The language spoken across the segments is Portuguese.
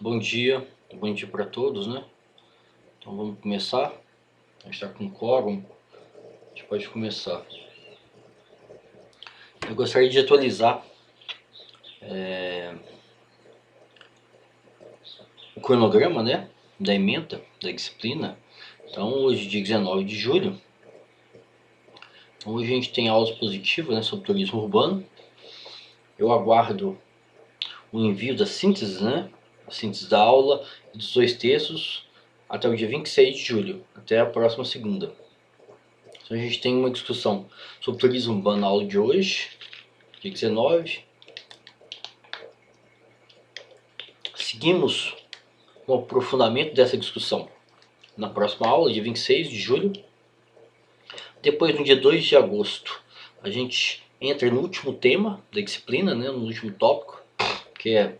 Bom dia para todos, né? Então vamos começar. A gente está com quórum, a gente pode começar. Eu gostaria de atualizar o cronograma, né? Da ementa, da disciplina. Então hoje, dia 19 de julho, então, hoje a gente tem aulas positivas, né, sobre turismo urbano. Eu aguardo o envio da síntese, né? A síntese da aula e dos 2 textos até o dia 26 de julho, até a próxima segunda. Então a gente tem uma discussão sobre turismo urbano na aula de hoje, dia 19. Seguimos com o aprofundamento dessa discussão na próxima aula, dia 26 de julho. Depois, no dia 2 de agosto, a gente entra no último tema da disciplina, né, no último tópico, que é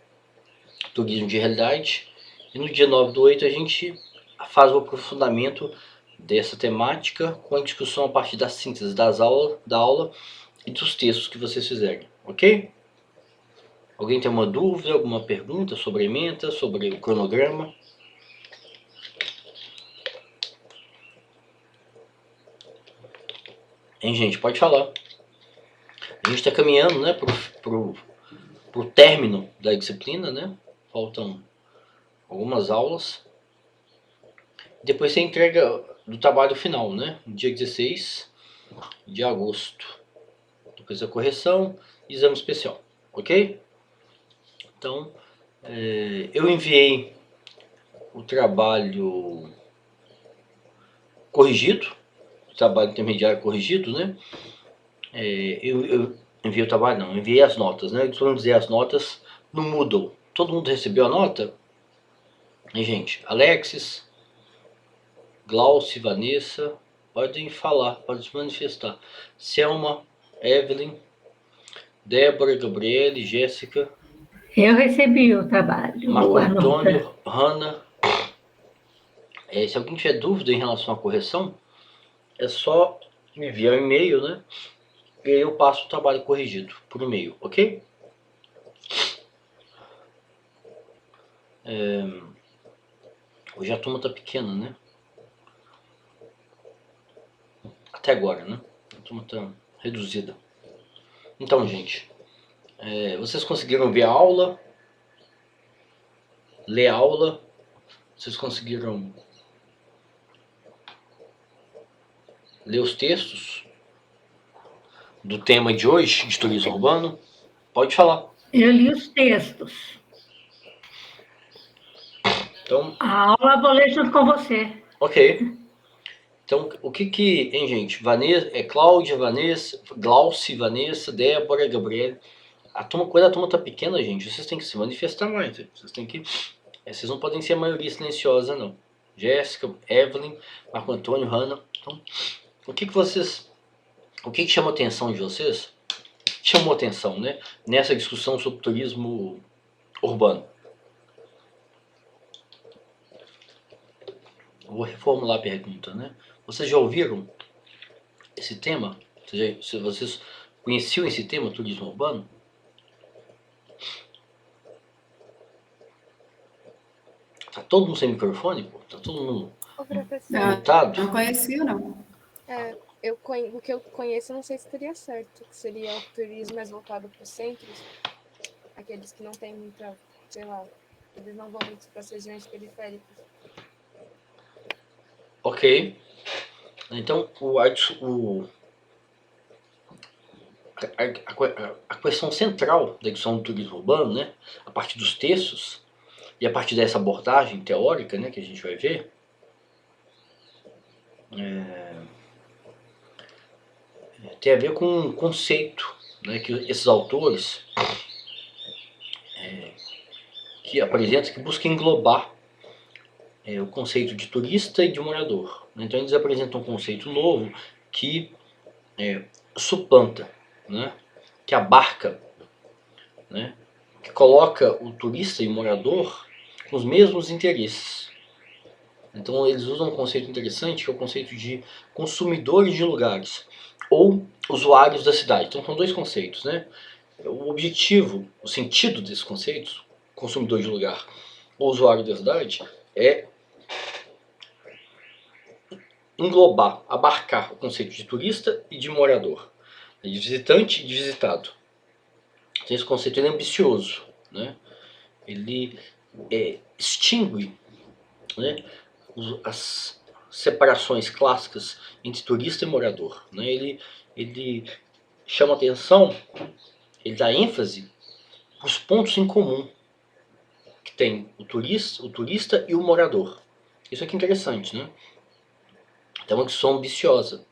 turismo de realidade. E no dia 9/8 a gente faz o aprofundamento dessa temática com a discussão a partir da síntese da aula e dos textos que vocês fizerem, ok? Alguém tem uma dúvida, alguma pergunta sobre a ementa, sobre o cronograma? Hein, gente? Pode falar. A gente está caminhando, né, pro término da disciplina, né? Faltam algumas aulas. Depois você entrega do trabalho final, né? Dia 16 de agosto. Depois a correção e exame especial, ok? Então, eu enviei o trabalho corrigido, o trabalho intermediário corrigido, né? Eu enviei o trabalho, não, enviei as notas, né? Vamos dizer as notas no Moodle. Todo mundo recebeu a nota? E, gente, Alexis, Glauci, Vanessa, podem falar, podem se manifestar. Selma, Evelyn, Débora, Gabriele, Jéssica. Eu recebi o trabalho, Marco a nota. Antônio, Hanna. Se alguém tiver dúvida em relação à correção, é só me enviar um e-mail, né? E aí eu passo o trabalho corrigido por e-mail, ok? Hoje a turma tá pequena, né? Até agora, né? A turma tá reduzida. Então, gente, vocês conseguiram ver a aula? Ler a aula? Vocês conseguiram ler os textos do tema de hoje, de turismo urbano? Pode falar. Eu li os textos. Então, A aula eu vou ler junto com você. ok. Então, hein, gente? Cláudia, Vanessa, Glauci, Vanessa, Débora, Gabriele. Quando a turma tá pequena, gente, vocês têm que se manifestar mais. Vocês têm que. Vocês não podem ser a maioria silenciosa, não. Jéssica, Evelyn, Marco Antônio, Hanna. Então, o que chama a atenção de vocês? Chamou atenção, né? Nessa discussão sobre turismo urbano. Eu vou reformular a pergunta, né? Vocês já ouviram esse tema? Vocês conheciam esse tema, turismo urbano? Tá todo mundo sem microfone, pô? Tá todo mundo mutado? Não conhecia, não. O que eu conheço, eu não sei se teria certo. Que seria o turismo mais voltado para os centros. Aqueles que não têm muita, sei lá, eles não vão muito para as regiões periféricas. Ok. Então, a questão central da discussão do turismo urbano, né, a partir dos textos e a partir dessa abordagem teórica, né, que a gente vai ver, tem a ver com um conceito, né, que esses autores que apresentam, que buscam englobar o conceito de turista e de morador. Então eles apresentam um conceito novo que suplanta, né, que abarca, né, que coloca o turista e o morador com os mesmos interesses. Então eles usam um conceito interessante, que é o conceito de consumidores de lugares ou usuários da cidade. Então são dois conceitos, né? O objetivo, o sentido desses conceitos, consumidor de lugar, ou usuário da cidade é englobar, abarcar o conceito de turista e de morador, de visitante e de visitado. Então, esse conceito é ambicioso, né? Ele extingue, né, as separações clássicas entre turista e morador, né? Ele chama atenção, ele dá ênfase para os pontos em comum que tem o turista e o morador. Isso aqui é interessante, né? Então, é uma discussão ambiciosa.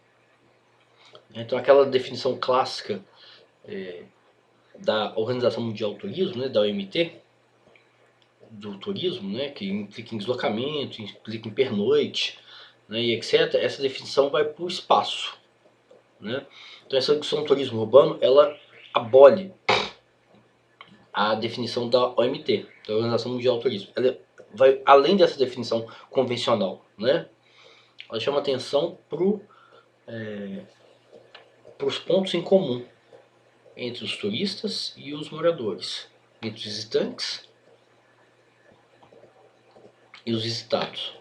Então, aquela definição clássica da Organização Mundial do Turismo, né, da OMT, do turismo, né, que implica em deslocamento, implica em pernoite, né, e etc., essa definição vai para o espaço, né? Então, essa discussão do turismo urbano, ela abole a definição da OMT, da Organização Mundial do Turismo. Ela vai além dessa definição convencional, né? Ela chama atenção para os pontos em comum entre os turistas e os moradores, entre os visitantes e os visitados.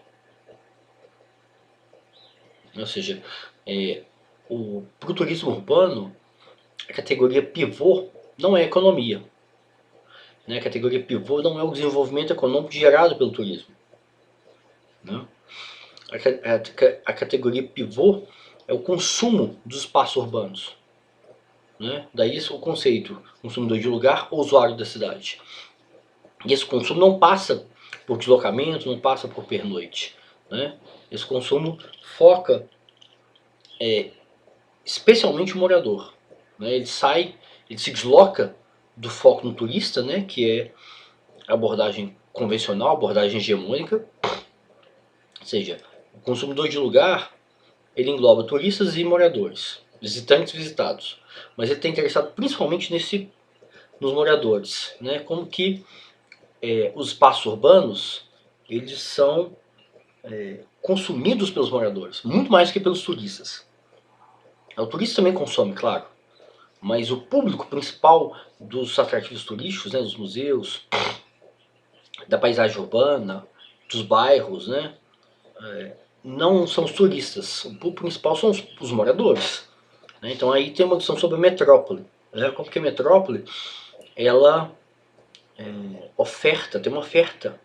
Ou seja, para o turismo urbano, a categoria pivô não é a economia. Né? A categoria pivô não é o desenvolvimento econômico gerado pelo turismo. Né? A categoria pivô é o consumo dos espaços urbanos. Né? Daí o conceito, consumidor de lugar ou usuário da cidade. E esse consumo não passa por deslocamento, não passa por pernoite. Né? Esse consumo foca especialmente o morador. Né? Ele se desloca do foco no turista, né? Que é a abordagem convencional, a abordagem hegemônica. Ou seja, o consumidor de lugar, ele engloba turistas e moradores, visitantes e visitados. Mas ele está interessado principalmente nos moradores, né? Como que os espaços urbanos, eles são consumidos pelos moradores, muito mais que pelos turistas. O turista também consome, claro, mas o público principal dos atrativos turísticos, né, dos museus, da paisagem urbana, dos bairros, né, não são os turistas. O público principal são os moradores. Né? Então aí tem uma discussão sobre a metrópole. Né? Como que a metrópole, ela tem uma oferta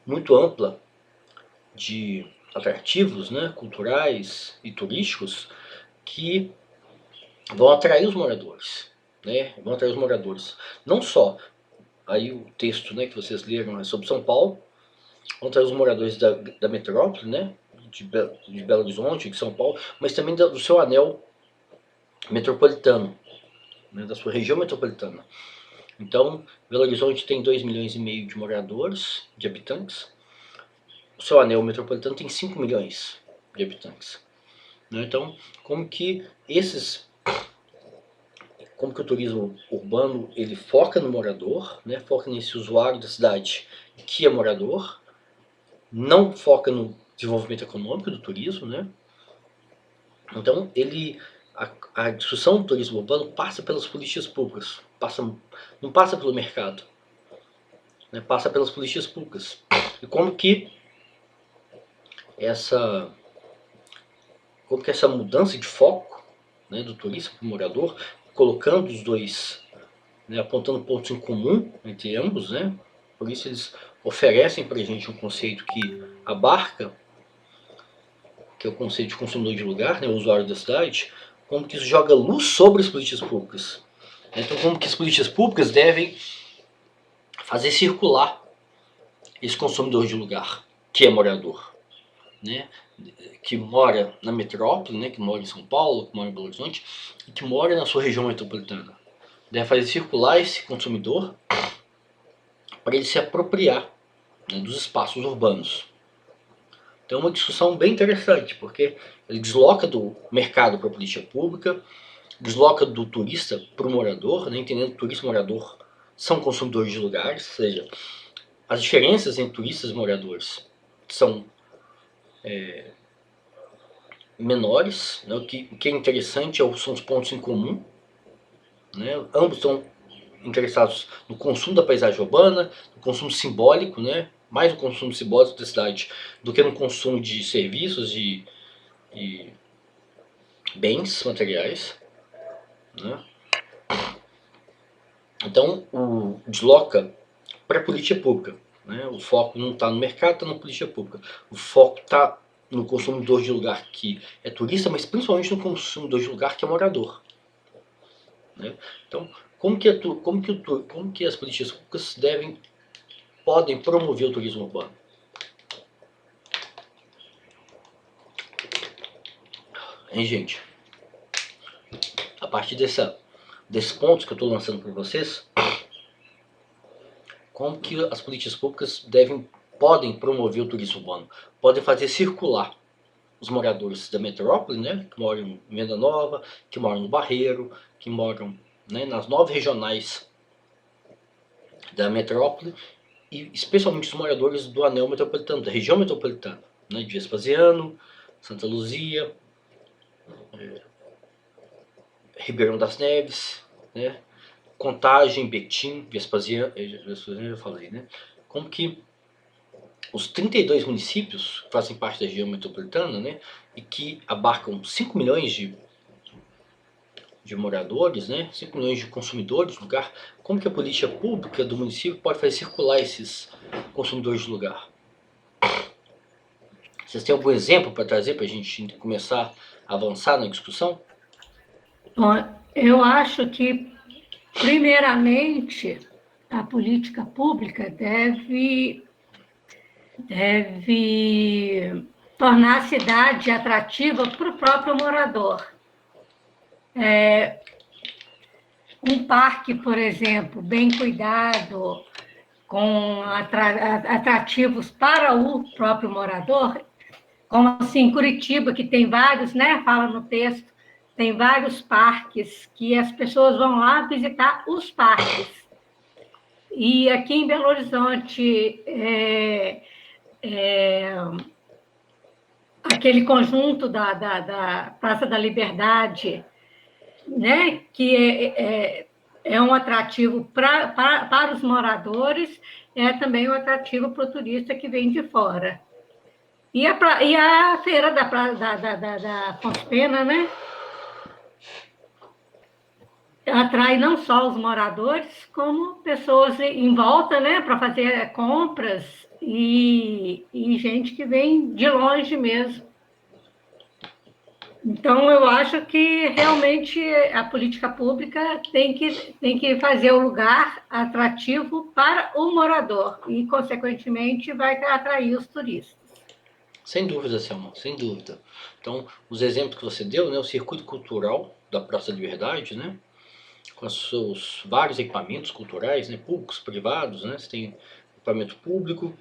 muito ampla de atrativos, né, culturais e turísticos que vão atrair os moradores. Né? Vão atrair os moradores. Não só, aí o texto, né, que vocês leram é sobre São Paulo, vão atrair os moradores da metrópole, né, de Belo Horizonte, de São Paulo, mas também do seu anel metropolitano, né, da sua região metropolitana. Então, Belo Horizonte tem 2,5 milhões de moradores, de habitantes. O seu anel metropolitano tem 5 milhões de habitantes. Então, como que o turismo urbano ele foca no morador, né, foca nesse usuário da cidade que é morador, não foca no desenvolvimento econômico do turismo, né? Então, a discussão do turismo urbano passa pelas políticas públicas, não passa pelo mercado, né? Passa pelas políticas públicas. E como que essa mudança de foco, né, do turista para o morador, colocando os dois, né, apontando pontos em comum entre ambos, né? Por isso eles oferecem para a gente um conceito que abarca, que é o conceito de consumidor de lugar, né, o usuário da cidade, como que isso joga luz sobre as políticas públicas. Então, como que as políticas públicas devem fazer circular esse consumidor de lugar, que é morador, né, que mora na metrópole, né, que mora em São Paulo, que mora em Belo Horizonte, e que mora na sua região metropolitana. Deve fazer circular esse consumidor para ele se apropriar, né, dos espaços urbanos. Então é uma discussão bem interessante, porque ele desloca do mercado para a política pública, desloca do turista para o morador, né, entendendo que turista e morador são consumidores de lugares, ou seja, as diferenças entre turistas e moradores são menores, né, o que é interessante são os pontos em comum, né, ambos estão interessados no consumo da paisagem urbana, no consumo simbólico, né, mais no consumo simbólico da cidade do que no consumo de serviços e bens materiais, né? Então, desloca para a política pública, né? O foco não está no mercado, está na política pública. O foco está no consumidor de lugar que é turista, mas principalmente no consumidor de lugar que é morador, né? Então, como que as políticas públicas podem promover o turismo urbano? Hein, gente? A partir desses pontos que eu estou lançando para vocês, como que as políticas públicas podem promover o turismo urbano? Podem fazer circular os moradores da metrópole, né, que moram em Venda Nova, que moram no Barreiro, que moram, né, nas 9 regionais da metrópole, e especialmente os moradores do anel metropolitano, da região metropolitana, né, de Vespasiano, Santa Luzia, Ribeirão das Neves, né, Contagem, Betim, Vespasiano, eu já falei, né? Como que os 32 municípios que fazem parte da região metropolitana, né, e que abarcam 5 milhões de moradores, né, 5 milhões de consumidores do lugar, como que a política pública do município pode fazer circular esses consumidores de lugar? Vocês têm algum exemplo para trazer para a gente começar a avançar na discussão? Bom, eu acho que, primeiramente, a política pública deve tornar a cidade atrativa para o próprio morador. Um parque, por exemplo, bem cuidado, com atrativos para o próprio morador, como assim em Curitiba, que tem vários, né? Fala no texto, tem vários parques que as pessoas vão lá visitar os parques. E aqui em Belo Horizonte, aquele conjunto da Praça da Liberdade, né, que é um atrativo para os moradores, é também um atrativo para o turista que vem de fora. E a feira da Afonso Pena, né, atrai não só os moradores, como pessoas em volta, né, para fazer compras e gente que vem de longe mesmo. Então, eu acho que realmente a política pública tem que fazer o lugar atrativo para o morador e, consequentemente, vai atrair os turistas. Sem dúvida, Selma, sem dúvida. Então, os exemplos que você deu, né, o circuito cultural da Praça da Liberdade, né, com os seus vários equipamentos culturais, né, públicos, privados, né, você tem equipamento público,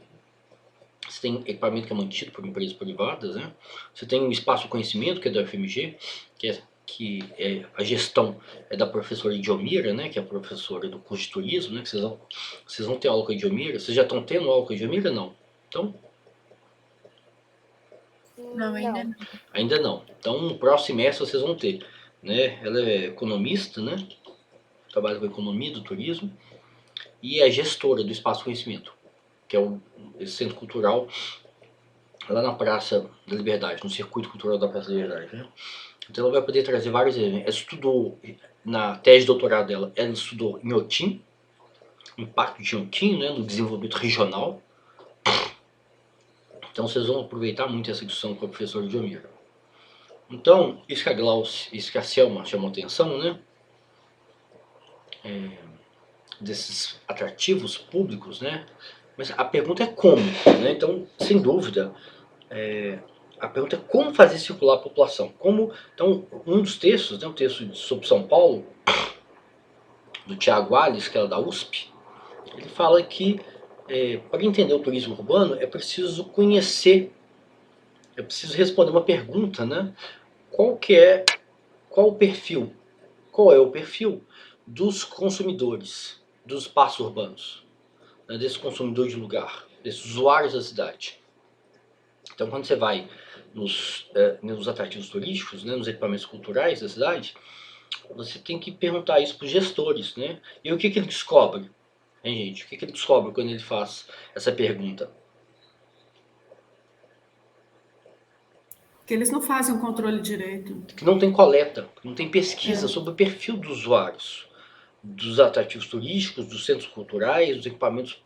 você tem equipamento que é mantido por empresas privadas, né, você tem o espaço de conhecimento, que é da UFMG, que a gestão é da professora Idiomira, né, que é a professora do curso de turismo, né, que vocês vão ter aula com a Idiomira. Vocês já estão tendo aula com a Idiomira? Não? Então, Não, ainda não. ainda não. Então, no próximo semestre vocês vão ter, né? Ela é economista, né? Trabalha com economia do turismo e é gestora do Espaço Conhecimento, que é esse centro cultural lá na Praça da Liberdade, no circuito cultural da Praça da Liberdade, né? Então ela vai poder trazer vários eventos. Ela estudou, na tese de doutorado dela, ela estudou em Inhotim, o impacto de Inhotim, né, no desenvolvimento regional. Então vocês vão aproveitar muito essa discussão com a professora Diomira. Então, isso que a Glaucia, isso que a Selma chamou atenção, né? Desses atrativos públicos, né? Mas a pergunta é como, né? Então, sem dúvida, a pergunta é como fazer circular a população. Então, um dos textos, né, um texto sobre São Paulo, do Tiago Alves, que é da USP, ele fala que para entender o turismo urbano é preciso conhecer, é preciso responder uma pergunta, né? Qual é o perfil dos consumidores dos espaços urbanos, né, desses consumidores de lugar, desses usuários da cidade. Então, quando você vai nos atrativos turísticos, né, nos equipamentos culturais da cidade, você tem que perguntar isso para os gestores, né? E o que ele descobre? Hein, gente? O que ele descobre quando ele faz essa pergunta? Que eles não fazem o controle direito. Que não tem coleta, não tem pesquisa sobre o perfil dos usuários, dos atrativos turísticos, dos centros culturais, dos equipamentos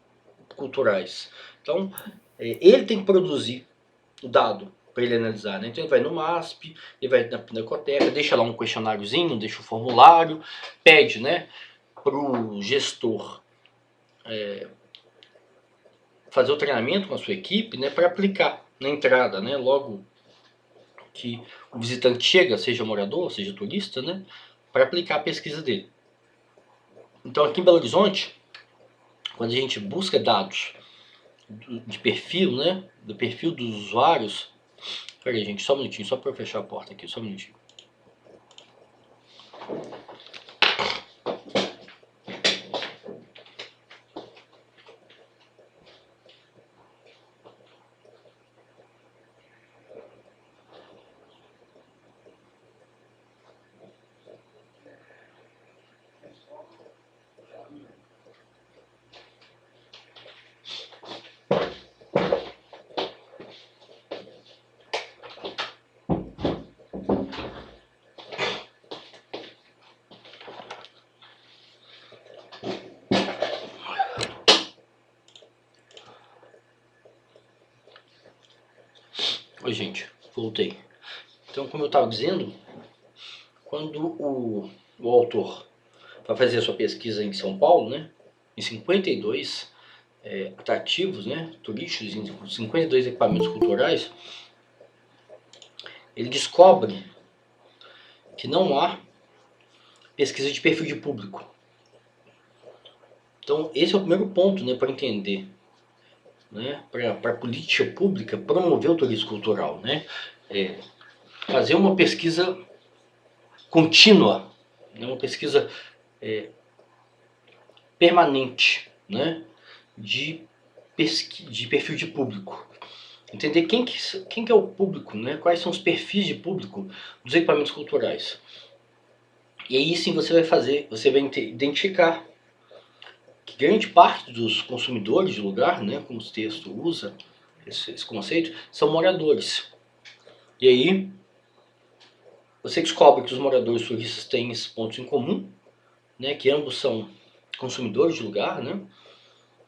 culturais. Então, ele tem que produzir o dado para ele analisar, né? Então ele vai no MASP, ele vai na Pinacoteca, deixa lá um questionáriozinho, deixa o formulário, pede, né, para o gestor fazer o treinamento com a sua equipe, né, para aplicar na entrada, né, logo que o visitante chega, seja morador, seja turista, né, para aplicar a pesquisa dele. Então aqui em Belo Horizonte, quando a gente busca dados de perfil, né, do perfil dos usuários. Peraí, gente, só um minutinho, só para eu fechar a porta aqui, só um minutinho. Oi, gente, voltei. Então, como eu estava dizendo, quando o autor vai fazer a sua pesquisa em São Paulo, né, em 52 atrativos, né, turísticos, em 52 equipamentos culturais, ele descobre que não há pesquisa de perfil de público. Então, esse é o primeiro ponto, né, para entender, né, para a política pública promover o turismo cultural, né, fazer uma pesquisa contínua, né, uma pesquisa permanente, né, de perfil de público. Entender quem que é o público, né, quais são os perfis de público dos equipamentos culturais. E aí sim você vai identificar que grande parte dos consumidores de lugar, né, como o texto usa esse conceito, são moradores. E aí você descobre que os moradores turistas têm esses pontos em comum, né, que ambos são consumidores de lugar, né,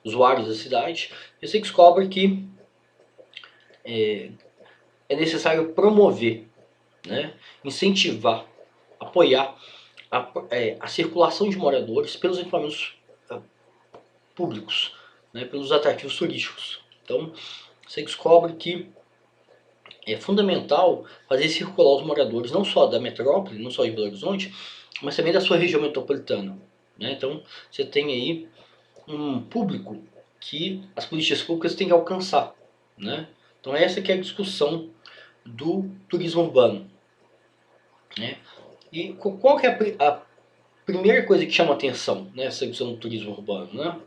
usuários da cidade. E você descobre que é necessário promover, né, incentivar, apoiar a circulação de moradores pelos equipamentos públicos, né, pelos atrativos turísticos. Então, você descobre que é fundamental fazer circular os moradores não só da metrópole, não só de Belo Horizonte, mas também da sua região metropolitana, né? Então, você tem aí um público que as políticas públicas têm que alcançar, né? Então, essa que é a discussão do turismo urbano, né? E qual que é a primeira coisa que chama atenção nessa discussão do turismo urbano, né?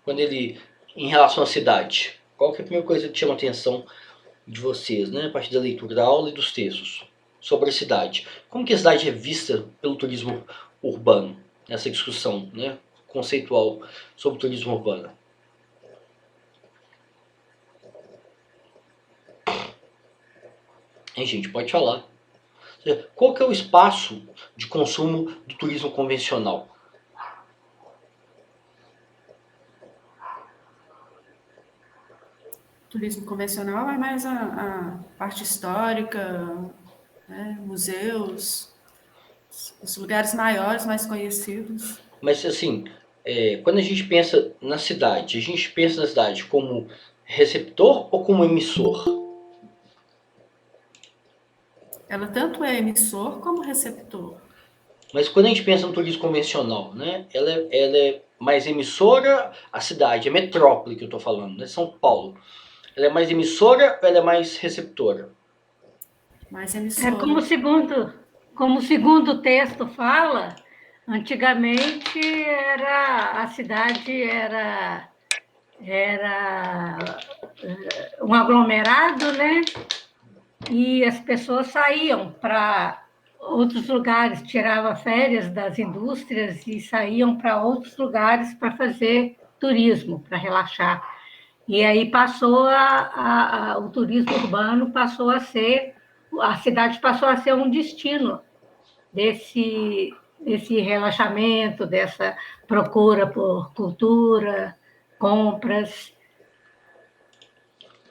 Quando ele, em relação à cidade, qual que é a primeira coisa que chama a atenção de vocês, né, a partir da leitura da aula e dos textos sobre a cidade? Como que a cidade é vista pelo turismo urbano, nessa discussão, né, conceitual sobre o turismo urbano? Hein, gente, pode falar. Qual que é o espaço de consumo do turismo convencional? Turismo convencional é mais a parte histórica, né, museus, os lugares maiores, mais conhecidos. Mas assim, quando a gente pensa na cidade, a gente pensa na cidade como receptor ou como emissor? Ela tanto é emissor como receptor. Mas quando a gente pensa no turismo convencional, né, ela é mais emissora, a cidade, a metrópole que eu estou falando, né, São Paulo. Ela é mais emissora ou ela é mais receptora? Mais É emissora. como o segundo texto fala, antigamente a cidade era um aglomerado, né? E as pessoas saíam para outros lugares, tiravam férias das indústrias e saíam para outros lugares para fazer turismo para relaxar. E aí o turismo urbano passou a ser, a cidade passou a ser um destino desse relaxamento, dessa procura por cultura, compras.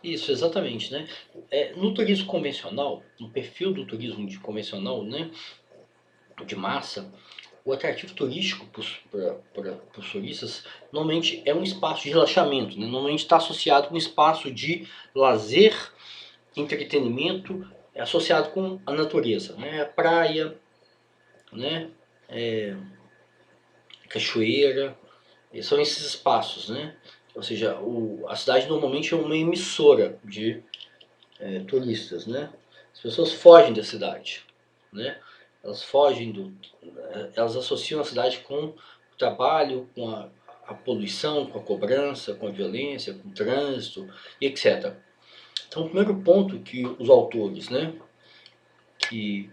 Isso, exatamente, né? No turismo convencional, no perfil do turismo convencional, né, de massa, o atrativo turístico para os turistas normalmente é um espaço de relaxamento, né? Normalmente está associado com um espaço de lazer, entretenimento, associado com a natureza, né? A praia, né? Cachoeira, são esses espaços, né? Ou seja, a cidade normalmente é uma emissora de turistas, né? As pessoas fogem da cidade, né? Elas associam a cidade com o trabalho, com a poluição, com a cobrança, com a violência, com o trânsito, e etc. Então, o primeiro ponto que os autores, né, que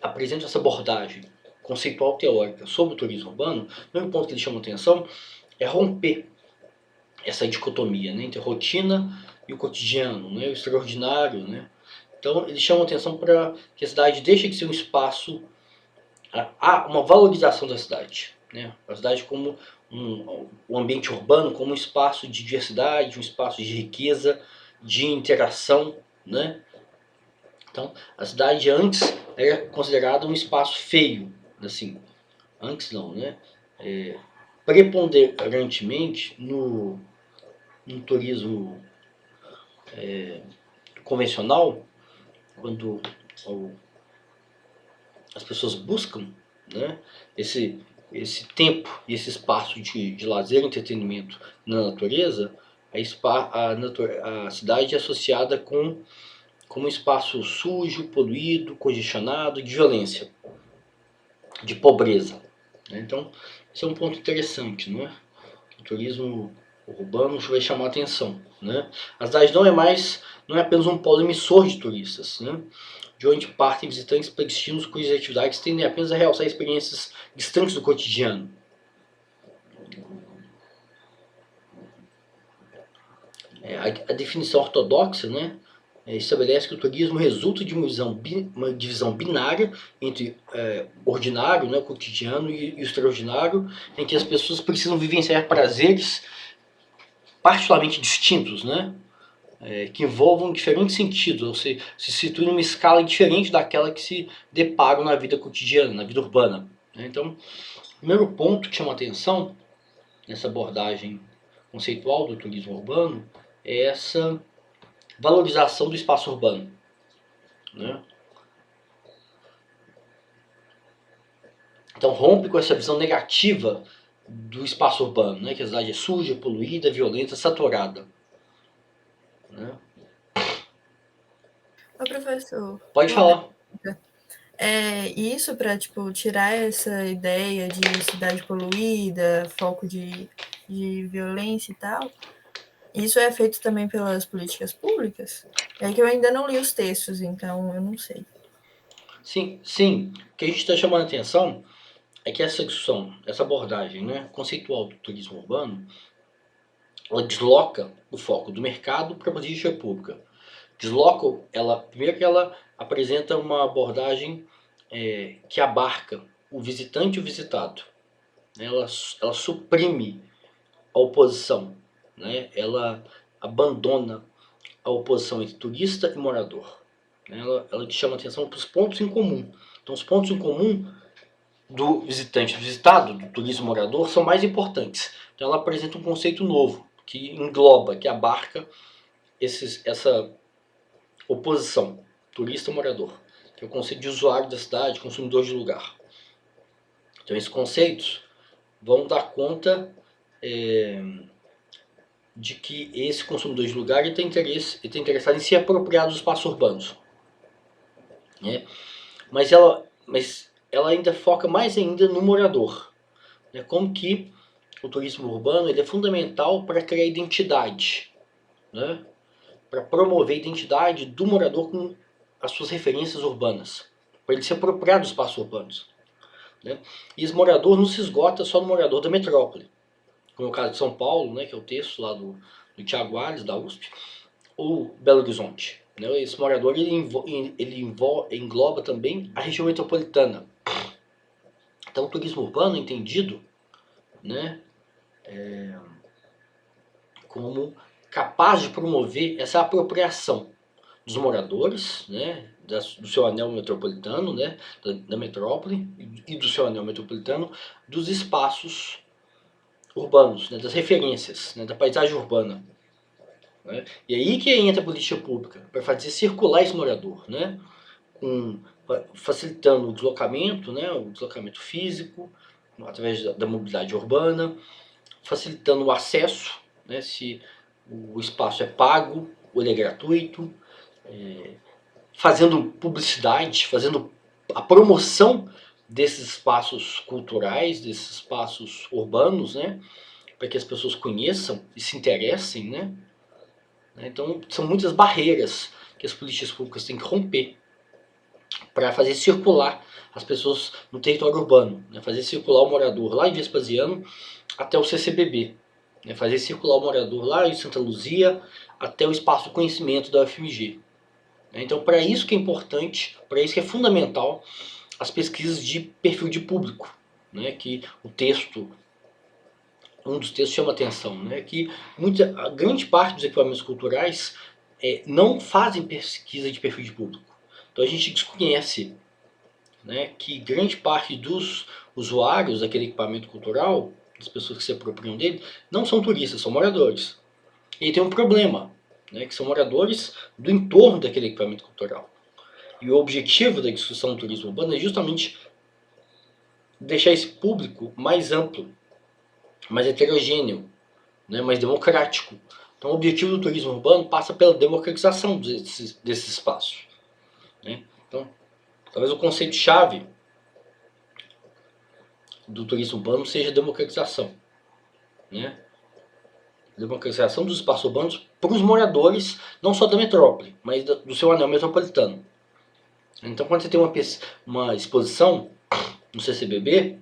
apresentam essa abordagem conceitual teórica sobre o turismo urbano, o primeiro ponto que eles chamam atenção é romper essa dicotomia, né, entre a rotina e o cotidiano, né, o extraordinário, né. Então, eles chamam atenção para que a cidade deixe de ser um espaço, há uma valorização da cidade, né, a cidade como um ambiente urbano, como um espaço de diversidade, um espaço de riqueza, de interação, né. Então, a cidade antes era considerada um espaço feio, assim, antes não, né, preponderantemente no turismo convencional, quando as pessoas buscam, né, esse tempo e esse espaço de lazer e entretenimento na natureza, a cidade é associada com um espaço sujo, poluído, congestionado, de violência, de pobreza, né? Então, esse é um ponto interessante, não é? O turismo urbano vai chamar a atenção, né? A cidade não é apenas um polo emissor de turistas, né, de onde partem visitantes para destinos cujas atividades tendem apenas a realçar experiências distantes do cotidiano. A definição ortodoxa, né, estabelece que o turismo resulta de uma divisão binária entre ordinário, né, cotidiano, e o extraordinário, em que as pessoas precisam vivenciar prazeres particularmente distintos, né, que envolvam diferentes sentidos, ou se situem numa escala diferente daquela que se deparam na vida cotidiana, na vida urbana, né? Então, o primeiro ponto que chama a atenção nessa abordagem conceitual do turismo urbano é essa valorização do espaço urbano, né? Então rompe com essa visão negativa do espaço urbano, né? Que a cidade é suja, poluída, violenta, saturada, né? Ô, professor. Pode falar. Isso para tipo, tirar essa ideia de cidade poluída, foco de violência e tal, isso é feito também pelas políticas públicas? É que eu ainda não li os textos, então eu não sei. Sim, sim. O que a gente está chamando a atenção é que essa discussão, essa abordagem, né, conceitual do turismo urbano, ela desloca o foco do mercado para a política pública. Primeiro que ela apresenta uma abordagem que abarca o visitante e o visitado. Ela suprime a oposição, né? Ela abandona a oposição entre turista e morador. Ela chama atenção para os pontos em comum. Então, os pontos em comum do visitante e do visitado, do turista e morador, são mais importantes. Então, ela apresenta um conceito novo, que engloba, que abarca essa oposição, turista-morador, que é o conceito de usuário da cidade, consumidor de lugar. Então, esses conceitos vão dar conta de que esse consumidor de lugar está interessado em se apropriar dos espaços urbanos, né? Mas ela ainda foca mais ainda no morador, né? Como que o turismo urbano ele é fundamental para criar identidade, né? Para promover a identidade do morador com as suas referências urbanas, para ele se apropriar dos espaços urbanos, né? E esse morador não se esgota só no morador da metrópole, como é o caso de São Paulo, né, que é o texto lá do Thiago Alves, da USP, ou Belo Horizonte. Né? Esse morador engloba também a região metropolitana. Então, o turismo urbano é entendido, né, como capaz de promover essa apropriação dos moradores, né, do seu anel metropolitano, né, da metrópole e do seu anel metropolitano, dos espaços urbanos, né, das referências, né, da paisagem urbana. Né? E aí que entra a política pública, para fazer circular esse morador, né, facilitando o deslocamento, né, o deslocamento físico, através da mobilidade urbana, facilitando o acesso, né, se o espaço é pago ou ele é gratuito, fazendo publicidade, fazendo a promoção desses espaços culturais, desses espaços urbanos, né, para que as pessoas conheçam e se interessem, né. Então, são muitas barreiras que as políticas públicas têm que romper para fazer circular as pessoas no território urbano, né, fazer circular o morador lá em Vespasiano até o CCBB, né, fazer circular o morador lá em Santa Luzia até o espaço do conhecimento da UFMG. Então, para isso que é importante, para isso que é fundamental as pesquisas de perfil de público, né, que um dos textos chama atenção, né, que a grande parte dos equipamentos culturais não fazem pesquisa de perfil de público. Então a gente desconhece, né, que grande parte dos usuários daquele equipamento cultural, as pessoas que se apropriam dele, não são turistas, são moradores. E aí tem um problema, né, que são moradores do entorno daquele equipamento cultural. E o objetivo da discussão do turismo urbano é justamente deixar esse público mais amplo, mais heterogêneo, né, mais democrático. Então o objetivo do turismo urbano passa pela democratização desses espaços. Né? Então, talvez o conceito-chave do turismo urbano seja a democratização. Né? Democratização dos espaços urbanos para os moradores, não só da metrópole, mas do seu anel metropolitano. Então, quando você tem uma exposição no CCBB,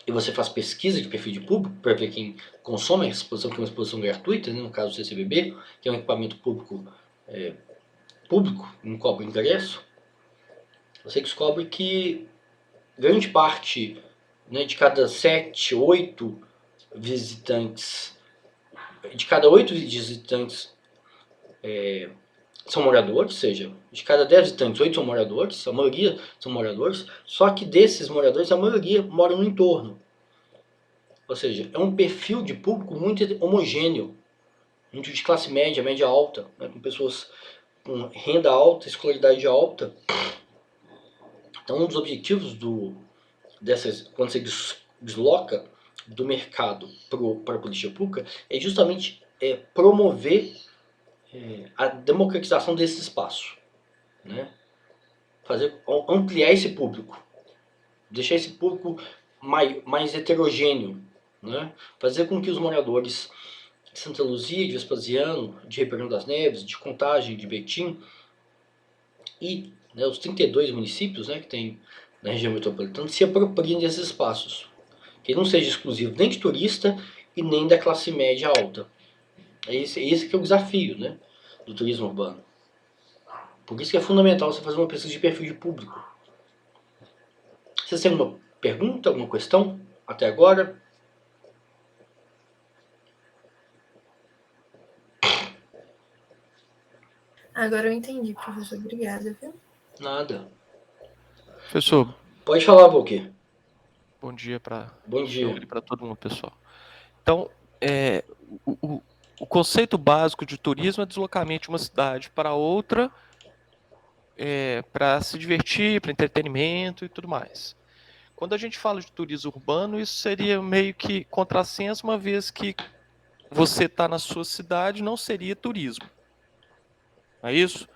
e você faz pesquisa de perfil de público para ver quem consome a exposição, que é uma exposição gratuita, né, no caso do CCBB, que é um equipamento público, não cobra ingresso, você descobre que grande parte, né, de cada 7, 8 visitantes, são moradores, ou seja, de cada 10 visitantes, 8 são moradores, a maioria são moradores, só que desses moradores, a maioria mora no entorno. Ou seja, é um perfil de público muito homogêneo, muito de classe média, média alta, né, com pessoas com renda alta, escolaridade alta. Então, um dos objetivos quando você desloca do mercado para a política pública é justamente promover a democratização desse espaço, né? Ampliar esse público, deixar esse público mais heterogêneo, né? Fazer com que os moradores de Santa Luzia, de Vespasiano, de Ribeirão das Neves, de Contagem, de Betim e, né, os 32 municípios, né, que tem na região metropolitana se apropriem desses espaços, que não seja exclusivo nem de turista e nem da classe média alta. Esse que é o desafio, né, do turismo urbano. Por isso que é fundamental você fazer uma pesquisa de perfil de público. Vocês têm alguma pergunta, alguma questão até agora? Agora eu entendi, professor. Obrigada, viu? Nada. Professor, Pode falar, Volquê. bom dia para Bom dia. e para todo mundo, pessoal. Então, o conceito básico de turismo é deslocamento de uma cidade para outra, para se divertir, para entretenimento e tudo mais. Quando a gente fala de turismo urbano, isso seria meio que contrassenso, uma vez que você está na sua cidade, não seria turismo. Não é isso?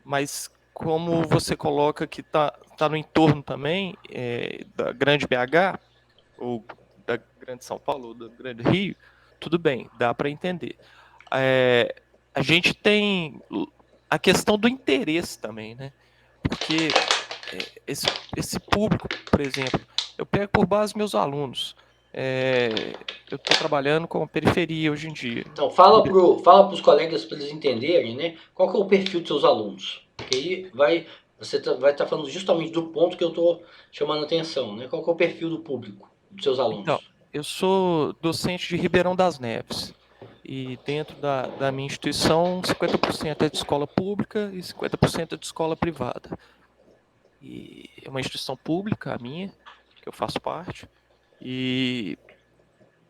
Mas como você coloca que tá no entorno também da grande BH, ou da grande São Paulo, ou do grande Rio, tudo bem, dá para entender. A gente tem a questão do interesse também, né? Porque esse público, por exemplo, eu pego por base meus alunos. eu estou trabalhando com periferia hoje em dia. Então, fala para os colegas para eles entenderem, né, qual que é o perfil dos seus alunos. Porque aí você vai estar falando justamente do ponto que eu estou chamando a atenção, né? Qual que é o perfil do público, dos seus alunos. Então, eu sou docente de Ribeirão das Neves. E dentro da minha instituição, 50% é de escola pública e 50% é de escola privada. E é uma instituição pública, a minha, que eu faço parte. E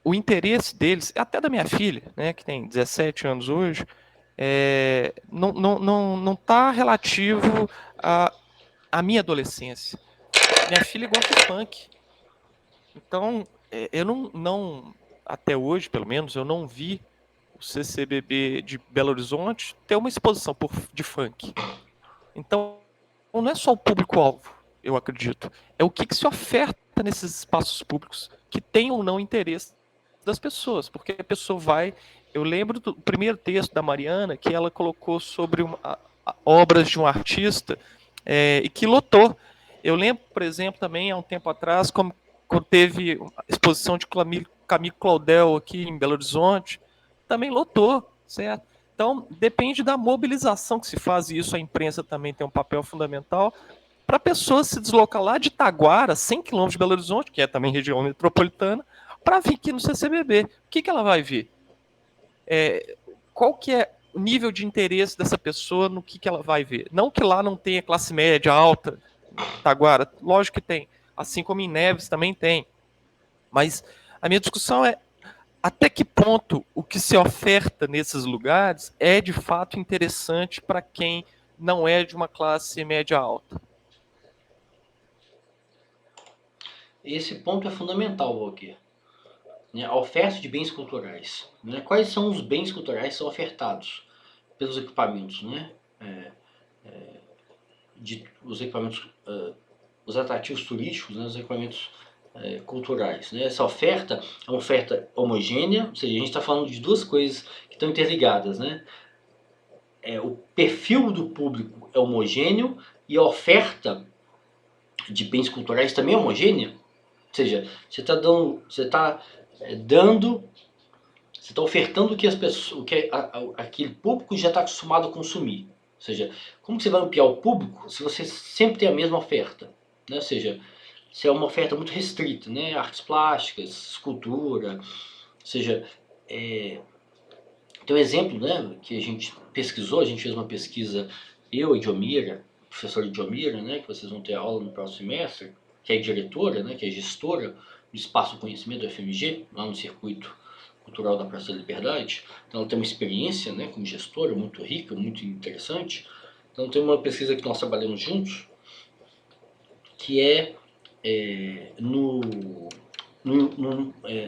o interesse deles, até da minha filha, né, que tem 17 anos hoje, não está relativo à minha adolescência. Minha filha gosta de funk. Então, eu não, até hoje, pelo menos, eu não vi o CCBB de Belo Horizonte ter uma exposição de funk. Então, não é só o público-alvo, eu acredito. É o que se oferta nesses espaços públicos que tem ou não interesse das pessoas. Porque a pessoa vai... Eu lembro do primeiro texto da Mariana, que ela colocou sobre obras de um artista e que lotou. Eu lembro, por exemplo, também, há um tempo atrás, quando teve a exposição de Camille Claudel aqui em Belo Horizonte, também lotou, certo? Então, depende da mobilização que se faz, e isso a imprensa também tem um papel fundamental, para a pessoa se deslocar lá de Taguara, 100 km de Belo Horizonte, que é também região metropolitana, para vir aqui no CCBB. O que ela vai ver? Qual que é o nível de interesse dessa pessoa no que ela vai ver? Não que lá não tenha classe média, alta, Taguara, lógico que tem, assim como em Neves também tem. Mas a minha discussão é até que ponto o que se oferta nesses lugares é de fato interessante para quem não é de uma classe média alta. Esse ponto é fundamental, Walker. A oferta de bens culturais. Né? Quais são os bens culturais que são ofertados pelos equipamentos? Né? Os equipamentos, os atrativos turísticos, né? Os equipamentos culturais. Né? Essa oferta é uma oferta homogênea, ou seja, a gente está falando de duas coisas que estão interligadas. Né? O perfil do público é homogêneo e a oferta de bens culturais também é homogênea. Ou seja, você está ofertando o que as pessoas, aquele público já está acostumado a consumir. Ou seja, como que você vai ampliar o público se você sempre tem a mesma oferta? Né? Ou seja, se é uma oferta muito restrita, né? Artes plásticas, escultura, ou seja, tem um exemplo, né, que a gente pesquisou, a gente fez uma pesquisa, eu e Diomira, professora Diomira, né, que vocês vão ter aula no próximo semestre, que é diretora, né, que é gestora do Espaço do Conhecimento do FMG, lá no Circuito Cultural da Praça da Liberdade. Então ela tem uma experiência, né, como gestora muito rica, muito interessante. Então tem uma pesquisa que nós trabalhamos juntos, que é no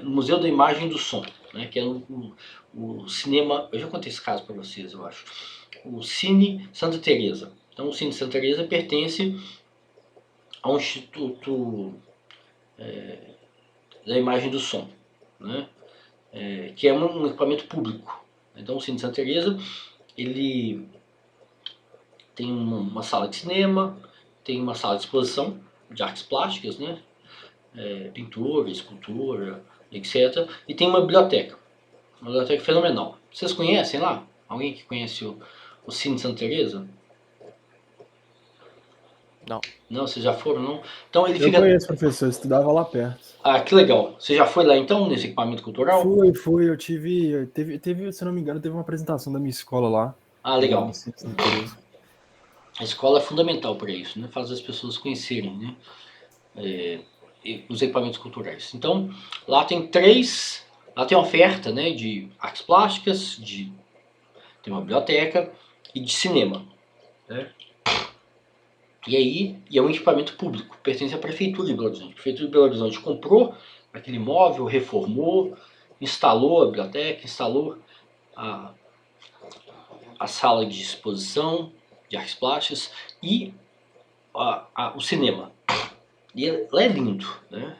Museu da Imagem e do Som, né, que é o cinema, eu já contei esse caso para vocês, eu acho, o Cine Santa Teresa. Então o Cine Santa Teresa pertence ao Instituto da Imagem e do Som, né, que é um equipamento público. Então o Cine Santa Teresa, ele tem uma sala de cinema, tem uma sala de exposição de artes plásticas, né, pintura, escultura, etc. E tem uma biblioteca fenomenal. Vocês conhecem lá? Alguém que conhece o Cine Santa Teresa? Não. Não, vocês já foram, não? Então ele Eu conheço, professor, eu estudava lá perto. Ah, que legal. Você já foi lá então, nesse equipamento cultural? Fui, teve, se não me engano, teve uma apresentação da minha escola lá. Ah, legal. No Cine Santa Teresa. A escola é fundamental para isso, né? Faz as pessoas conhecerem, né, os equipamentos culturais. Então, lá tem oferta, né, de artes plásticas, tem uma biblioteca e de cinema, né? E é um equipamento público, pertence à Prefeitura de Belo Horizonte. A Prefeitura de Belo Horizonte comprou aquele imóvel, reformou, instalou a biblioteca, instalou a sala de exposição de artes plásticas e o cinema. E lá é lindo, né?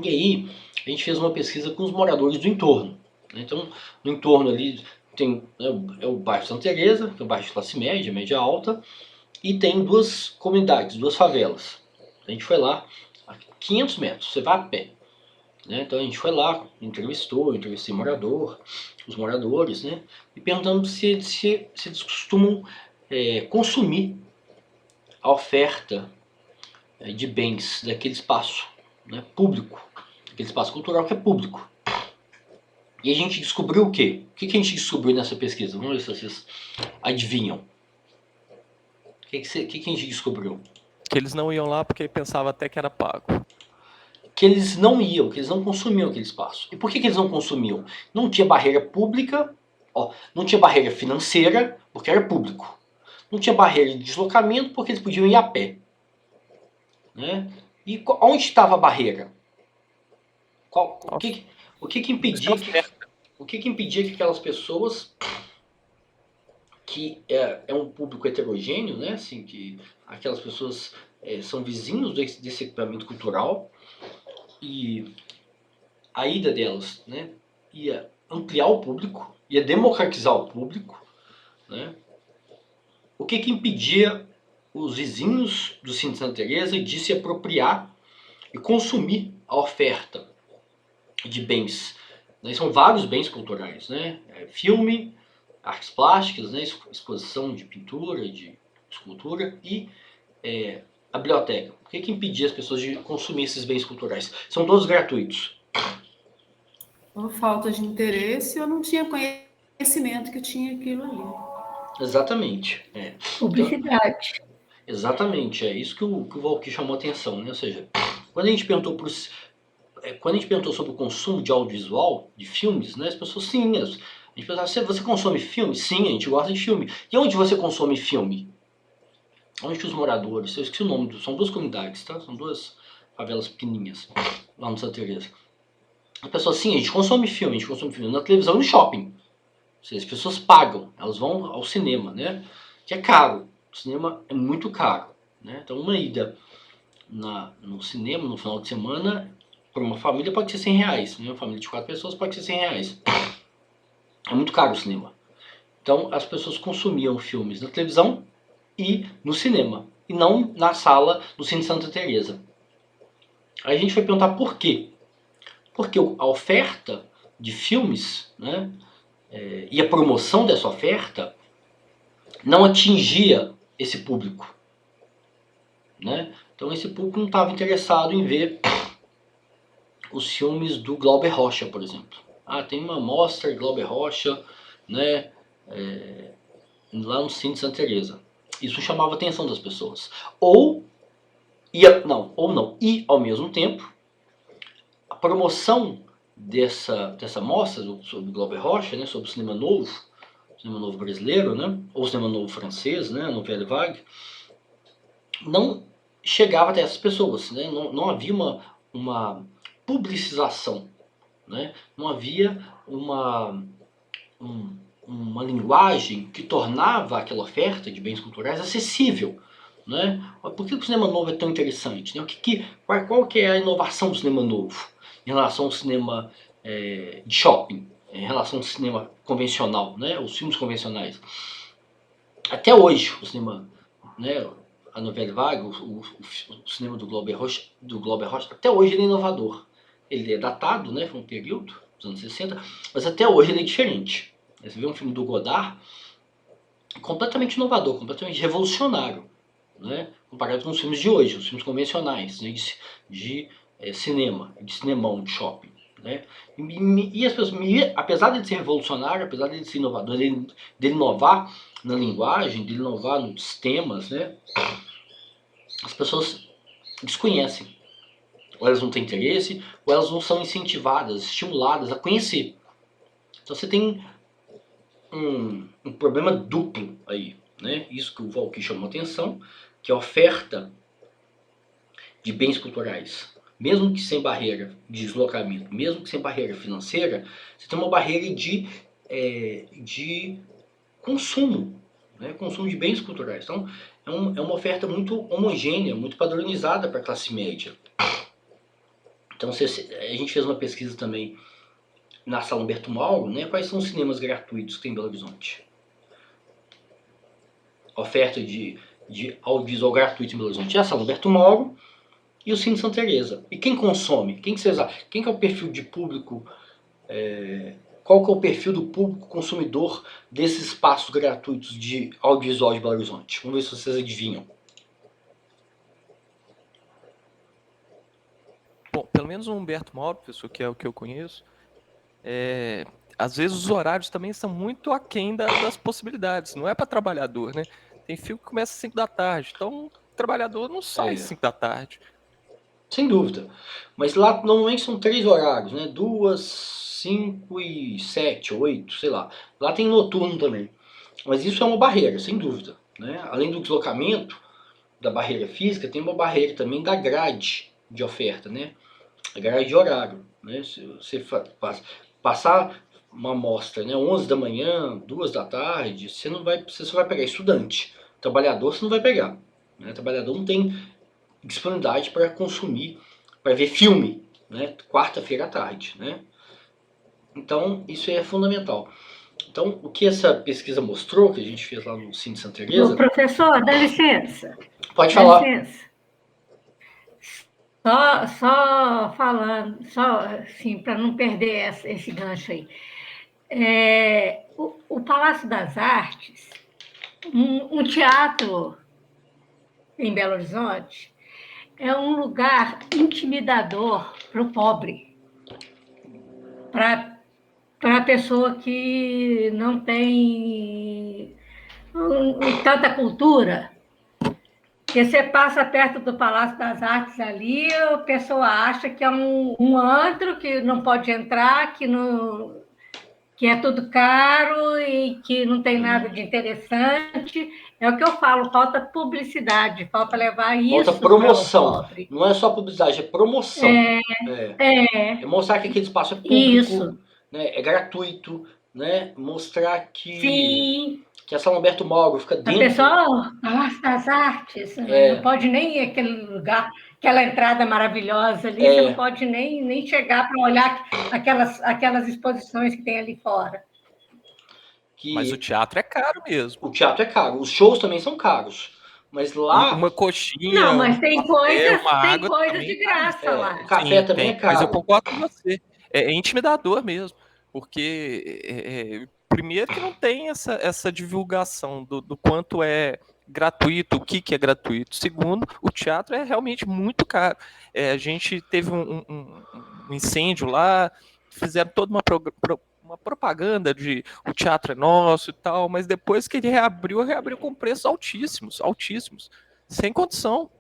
E aí a gente fez uma pesquisa com os moradores do entorno, né? Então, no entorno ali tem o bairro Santa Teresa, que é o bairro de classe média, média alta, e tem duas comunidades, duas favelas. A gente foi lá a 500 metros, você vai a pé. né? Então a gente foi lá, entrevistei os moradores, né? E perguntando se eles costumam consumir a oferta de bens daquele espaço, né, público, aquele espaço cultural que é público. E a gente descobriu o quê? O que a gente descobriu nessa pesquisa? Vamos ver se vocês adivinham. O que a gente descobriu? Que eles não iam lá porque pensavam até que era pago. Que eles não iam, que eles não consumiam aquele espaço. E por que eles não consumiam? Não tinha barreira pública, não tinha barreira financeira, porque era público. Não tinha barreira de deslocamento, porque eles podiam ir a pé. Né? E onde estava a barreira? O que impedia que aquelas pessoas, que é um público heterogêneo, né? Assim, que aquelas pessoas são vizinhos desse equipamento cultural, e a ida delas, né, ia ampliar o público, ia democratizar o público, né? O que impedia os vizinhos do Cine Santa Teresa de se apropriar e consumir a oferta de bens, né? São vários bens culturais, né? Filme, artes plásticas, né? Exposição de pintura, de escultura e a biblioteca. O que impedia as pessoas de consumir esses bens culturais? São todos gratuitos. Ou falta de interesse, ou não tinha conhecimento que tinha aquilo ali. Exatamente. Publicidade. Exatamente, é isso que o Valquí chamou a atenção, né? Ou seja, quando a gente perguntou sobre o consumo de audiovisual, de filmes, né? As pessoas, sim, a gente perguntava, você consome filme? Sim, a gente gosta de filme. E onde você consome filme? Onde que os moradores, eu esqueci o nome, são duas comunidades, tá? São duas favelas pequenininhas, lá no Santa Teresa. As pessoas, sim, a gente consome filme na televisão e no shopping. Ou seja, as pessoas pagam, elas vão ao cinema, né? Que é caro. O cinema é muito caro, né? Então uma ida no cinema no final de semana para uma família pode ser R$100, né? Uma família de 4 pessoas pode ser R$100. É muito caro o cinema. Então as pessoas consumiam filmes na televisão e no cinema, e não na sala do Cine Santa Teresa. Aí a gente foi perguntar por quê. Porque a oferta de filmes, né, e a promoção dessa oferta não atingia esse público, né? Então esse público não estava interessado em ver os filmes do Glauber Rocha, por exemplo. Tem uma mostra de Glauber Rocha, né, lá no Cine Santa Teresa. Isso chamava a atenção das pessoas. E ao mesmo tempo, a promoção dessa mostra sobre Glauber Rocha, né, sobre o cinema novo brasileiro, né, ou o cinema novo francês, né, Nouvelle Vague, não chegava até essas pessoas, né, não havia uma publicização, né, não havia uma linguagem que tornava aquela oferta de bens culturais acessível, né? Por que o cinema novo é tão interessante, né? Qual que é a inovação do cinema novo em relação ao cinema de shopping, em relação ao cinema convencional, né? Os filmes convencionais? Até hoje o cinema, né, a Nouvelle Vague, o cinema do Glauber Rocha, até hoje ele é inovador. Ele é datado, né? Foi um período dos anos 60, mas até hoje ele é diferente. Você vê um filme do Godard completamente inovador, completamente revolucionário, né? Comparado com os filmes de hoje, os filmes convencionais, né? de cinema, de cinemão, de shopping, né? E as pessoas, apesar de ser revolucionário, apesar de ser inovador, dele inovar na linguagem, dele inovar nos temas, né? As pessoas desconhecem. Ou elas não têm interesse, ou elas não são incentivadas, estimuladas a conhecer. Então você tem um problema duplo aí, né? Isso que o Valquí chamou a atenção, que é a oferta de bens culturais, mesmo que sem barreira de deslocamento, mesmo que sem barreira financeira, você tem uma barreira de consumo, né? Consumo de bens culturais. Então é uma oferta muito homogênea, muito padronizada para a classe média. Então a gente fez uma pesquisa também na Sala Humberto Mauro, né? Quais são os cinemas gratuitos que tem em Belo Horizonte? Oferta de audiovisual gratuito em Belo Horizonte. A Sala Humberto Mauro, e o Cine Santa Teresa. E quem consome? Quem que vocês acham? Quem que é o perfil de público? Qual que é o perfil do público consumidor desses espaços gratuitos de audiovisual de Belo Horizonte? Vamos ver se vocês adivinham. Bom, pelo menos o Humberto Mauro, professor, que é o que eu conheço, às vezes os horários também são muito aquém das possibilidades. Não é para trabalhador, né? Tem filme que começa às 5 da tarde, então o trabalhador não sai às 5 da tarde. Sem dúvida. Mas lá normalmente são 3 horários, né? 2, 5 e 7, 8, sei lá. Lá tem noturno também. Mas isso é uma barreira, sem dúvida, né? Além do deslocamento, da barreira física, tem uma barreira também da grade de oferta, né? A grade de horário, né? Se você passar uma amostra, né, 11 da manhã, 2 da tarde, você só vai pegar estudante. Trabalhador você não vai pegar, né? Trabalhador não tem disponibilidade para consumir, para ver filme, né, quarta-feira à tarde, né? Então isso é fundamental. Então o que essa pesquisa mostrou, que a gente fez lá no Cine Santa Teresa... Professor, dá licença. Pode falar. Dá licença. Só falando, só assim, para não perder esse gancho aí. O Palácio das Artes, um teatro em Belo Horizonte, é um lugar intimidador para o pobre, para a pessoa que não tem tanta cultura. Porque você passa perto do Palácio das Artes ali, a pessoa acha que é um antro, que não pode entrar, que é tudo caro e que não tem nada de interessante. É o que eu falo, falta publicidade, falta levar isso Falta promoção. para o pobre. Não é só publicidade, é promoção. É mostrar que aquele espaço é público, isso. Né, é gratuito, né? Mostrar que... Sim. Que a Sala Humberto Mauro fica dentro... A pessoa, Palácio das Artes, não pode nem ir aquele lugar, aquela entrada maravilhosa ali, você não pode nem chegar para olhar aquelas exposições que tem ali fora. Mas o teatro é caro mesmo. O teatro é caro, os shows também são caros. Mas lá... Uma coxinha... Não, mas tem coisas também de graça lá. O café também é caro. Mas eu concordo com você. É intimidador mesmo. Porque... Primeiro que não tem essa divulgação do quanto é gratuito, o que é gratuito. Segundo, o teatro é realmente muito caro. A gente teve um incêndio lá, fizeram toda uma propaganda de o teatro é nosso e tal, mas depois que ele reabriu com preços altíssimos, sem condição.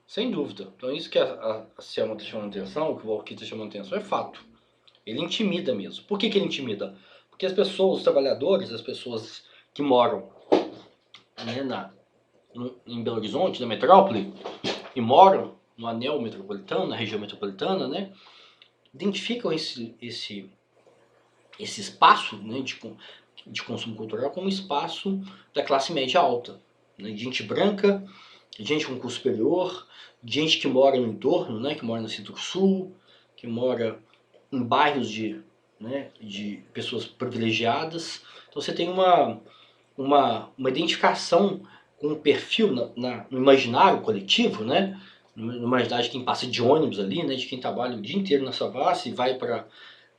Sem dúvida. Então isso que a Selma está chamando atenção, o que o Valquírio está chamando atenção, é fato. Ele intimida mesmo. Por que ele intimida? Porque as pessoas, os trabalhadores, as pessoas que moram, né, em Belo Horizonte, na metrópole, e moram no anel metropolitano, na região metropolitana, né, identificam esse espaço, né, de consumo cultural como espaço da classe média alta. Né, de gente branca, de gente com curso superior, de gente que mora no entorno, né, que mora no Centro-Sul, que mora em bairros de pessoas privilegiadas. Então você tem uma identificação com um perfil no imaginário coletivo, né? No imaginário de quem passa de ônibus ali, né? De quem trabalha o dia inteiro na Savassi e vai para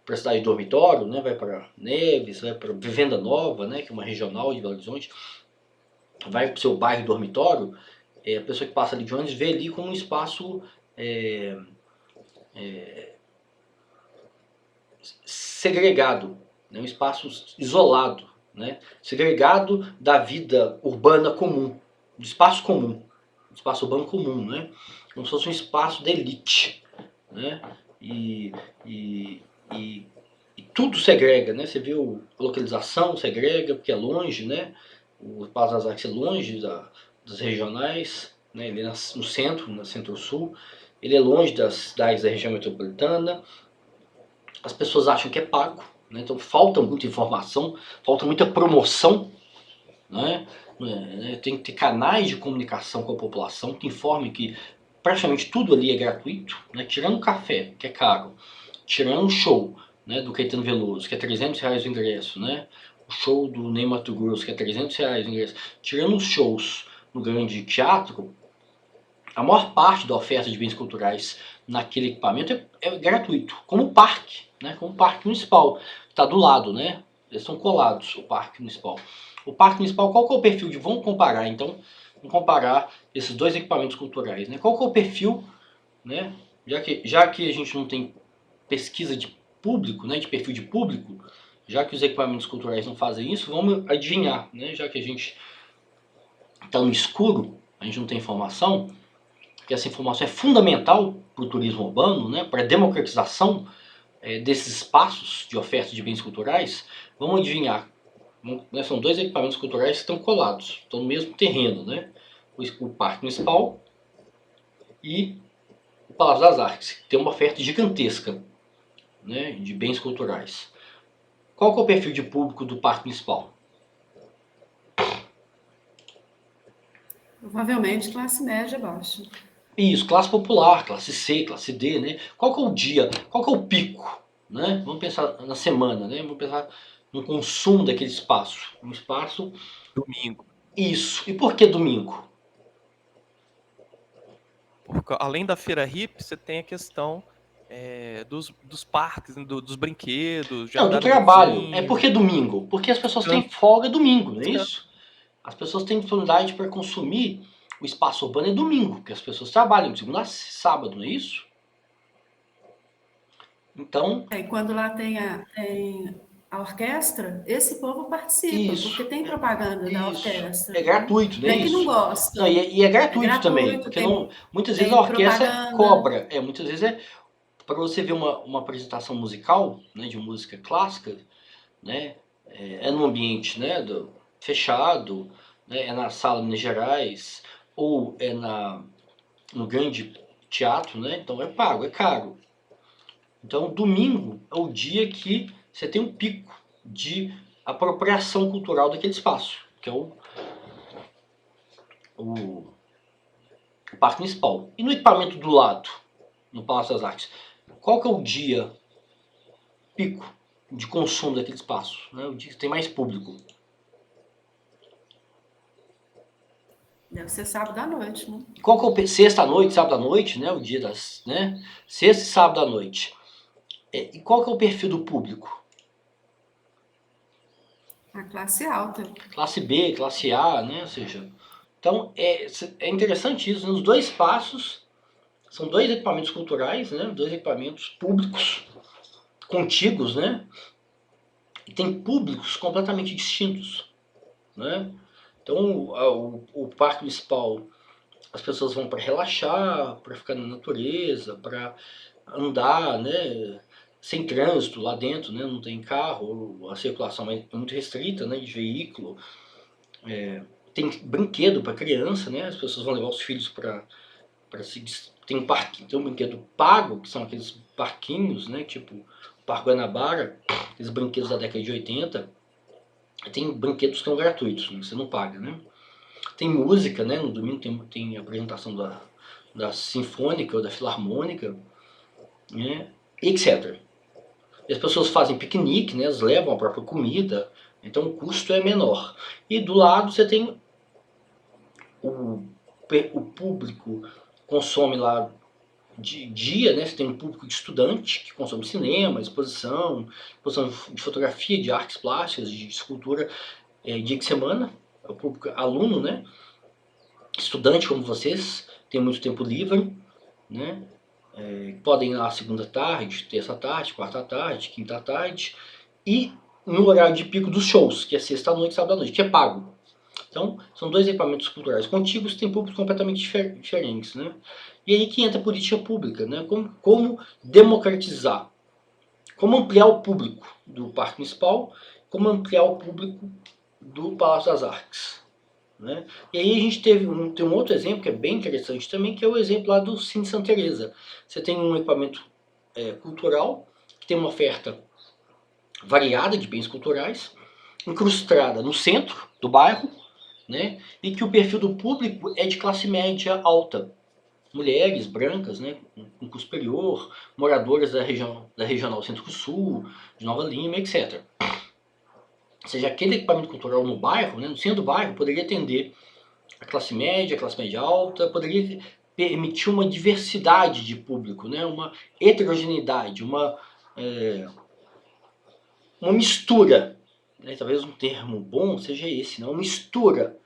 a cidade de dormitório, né? Vai para Neves, vai para Vivenda Nova, né? Que é uma regional de Belo Horizonte, vai para o seu bairro dormitório, a pessoa que passa ali de ônibus vê ali como um espaço segregado, né? Um espaço isolado, né? Segregado da vida urbana comum, do espaço comum, do espaço urbano comum, né? Como se fosse um espaço de elite, né? E tudo segrega, né? Você viu a localização segrega porque é longe, né? O Palácio das Artes é longe das regionais, né? Ele é no centro, no centro-sul. Ele é longe das cidades da região metropolitana. As pessoas acham que é pago, né? Então falta muita informação, falta muita promoção, né? Tem que ter canais de comunicação com a população que informem que praticamente tudo ali é gratuito, né? Tirando o café, que é caro, tirando o show, né, do Caetano Veloso, que é R$300 o ingresso, né? O show do Ney Matogrosso, que é R$300 o ingresso, tirando os shows no grande teatro, a maior parte da oferta de bens culturais naquele equipamento é gratuito, como o parque, né? Como o parque municipal, está do lado, né? Eles estão colados, o parque municipal. O parque municipal, qual que é o perfil de... Vamos comparar, então, vamos comparar esses dois equipamentos culturais, né? Qual que é o perfil, né? Já que a gente não tem pesquisa de público, né? De perfil de público, já que os equipamentos culturais não fazem isso, vamos adivinhar, né? Já que a gente está no escuro, a gente não tem informação, que essa informação é fundamental para o turismo urbano, né? Para a democratização desses espaços de oferta de bens culturais. Vamos adivinhar. Né? São dois equipamentos culturais que estão colados, estão no mesmo terreno, né? O Parque Municipal e o Palácio das Artes, que tem uma oferta gigantesca, né, de bens culturais. Qual que é o perfil de público do Parque Municipal? Provavelmente classe média baixa. Isso, classe popular, classe C, classe D, né? Qual que é o dia, qual que é o pico, né? Vamos pensar na semana, né? Vamos pensar no consumo daquele espaço. Um espaço... Domingo. Isso. E por que domingo? Porque, além da feira hippie, você tem a questão dos parques, dos brinquedos, de Não, do andar no trabalho. vizinho. É por que domingo? Porque as pessoas têm folga domingo, não é Certo. isso? As pessoas têm disponibilidade para consumir o espaço urbano é domingo, porque as pessoas trabalham de segunda a sábado, não é isso? Então, E quando lá tem a orquestra, esse povo participa, Isso. porque tem propaganda da orquestra. é gratuito, não Não é é que isso? não gosta. Não, e é gratuito, gratuito, também, porque tem- muitas vezes tem a orquestra propaganda. cobra. Muitas vezes é para você ver uma apresentação musical, né, de música clássica, né, é num ambiente, né, fechado, né, é na sala Minas Gerais, ou é no grande teatro, né, então é pago, é caro. Então domingo é o dia que você tem um pico de apropriação cultural daquele espaço, que é o Parque Municipal. E no equipamento do lado, no Palácio das Artes, qual que é o dia pico de consumo daquele espaço? Né? O dia que tem mais público. Deve ser sábado à noite, né? Qual que é o sexta-noite, sábado-à-noite, né? O dia das... Né? Sexta e sábado-à-noite. E qual que é o perfil do público? A classe alta. Classe B, classe A, né? Ou seja... Então, é interessante isso, né? Os dois espaços são dois equipamentos culturais, né? Dois equipamentos públicos, contíguos, né? E tem públicos completamente distintos, né? Então, o Parque Municipal, as pessoas vão para relaxar, para ficar na natureza, para andar, né? Sem trânsito lá dentro, né? Não tem carro, a circulação é muito restrita, né? De veículo. Tem brinquedo para criança, né? As pessoas vão levar os filhos para se... Tem um brinquedo pago, que são aqueles parquinhos, né? Tipo o Parque Guanabara, aqueles brinquedos da década de 80. Tem brinquedos que são gratuitos, né? Você não paga, né? Tem música, né? No domingo tem apresentação da Sinfônica ou da Filarmônica, né? Etc. E as pessoas fazem piquenique, né? Elas levam a própria comida, então o custo é menor. E do lado você tem o público consome lá de dia, né? Você tem um público de estudante que consome cinema, exposição de fotografia, de artes plásticas, de escultura, dia de semana. É o público aluno, né? Estudante como vocês, tem muito tempo livre, né? Podem ir lá segunda tarde, terça tarde, quarta tarde, quinta tarde, e no horário de pico dos shows, que é sexta à noite, sábado à noite, que é pago. Então, são dois equipamentos culturais contíguos que têm públicos completamente diferentes, né? E aí que entra a política pública, né? Como democratizar, como ampliar o público do Parque Municipal, como ampliar o público do Palácio das Artes, né? E aí a gente tem um outro exemplo que é bem interessante também, que é o exemplo lá do Cine Santa Teresa. Você tem um equipamento cultural, que tem uma oferta variada de bens culturais, incrustada no centro do bairro, né? E que o perfil do público é de classe média alta. Mulheres brancas, né, com curso superior, moradoras da Regional Centro-Sul, de Nova Lima, etc. Ou seja, aquele equipamento cultural no bairro, né, no centro do bairro, poderia atender a classe média alta, poderia permitir uma diversidade de público, né? Uma heterogeneidade, uma mistura, né? Talvez um termo bom seja esse, né? Uma mistura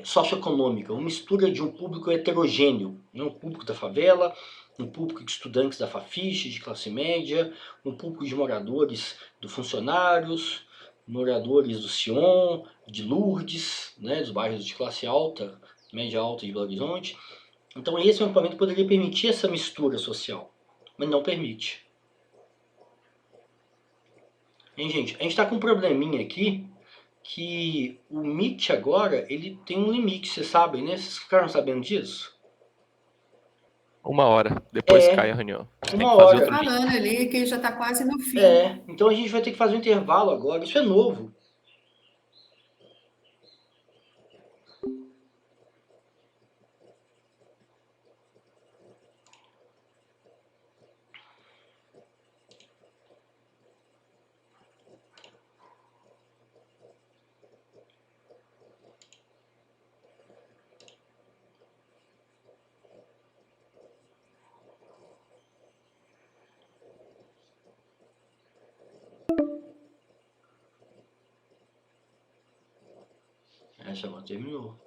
socioeconômica, uma mistura de um público heterogêneo, né? Um público da favela, um público de estudantes da Fafiche, de classe média, um público de moradores do Funcionários, moradores do Sion, de Lourdes, né? Dos bairros de classe alta, média alta de Belo Horizonte. Então esse equipamento poderia permitir essa mistura social, mas não permite. Hein, gente? A gente está com um probleminha aqui, que o Meet agora, ele tem um limite, vocês sabem, né? Vocês ficaram sabendo disso? 1 hora, depois É, cai a reunião. Tem que 1 fazer hora. outro dia. Falando ali que já está quase no fim. Então a gente vai ter que fazer um intervalo agora, isso é novo. Essa agora terminou.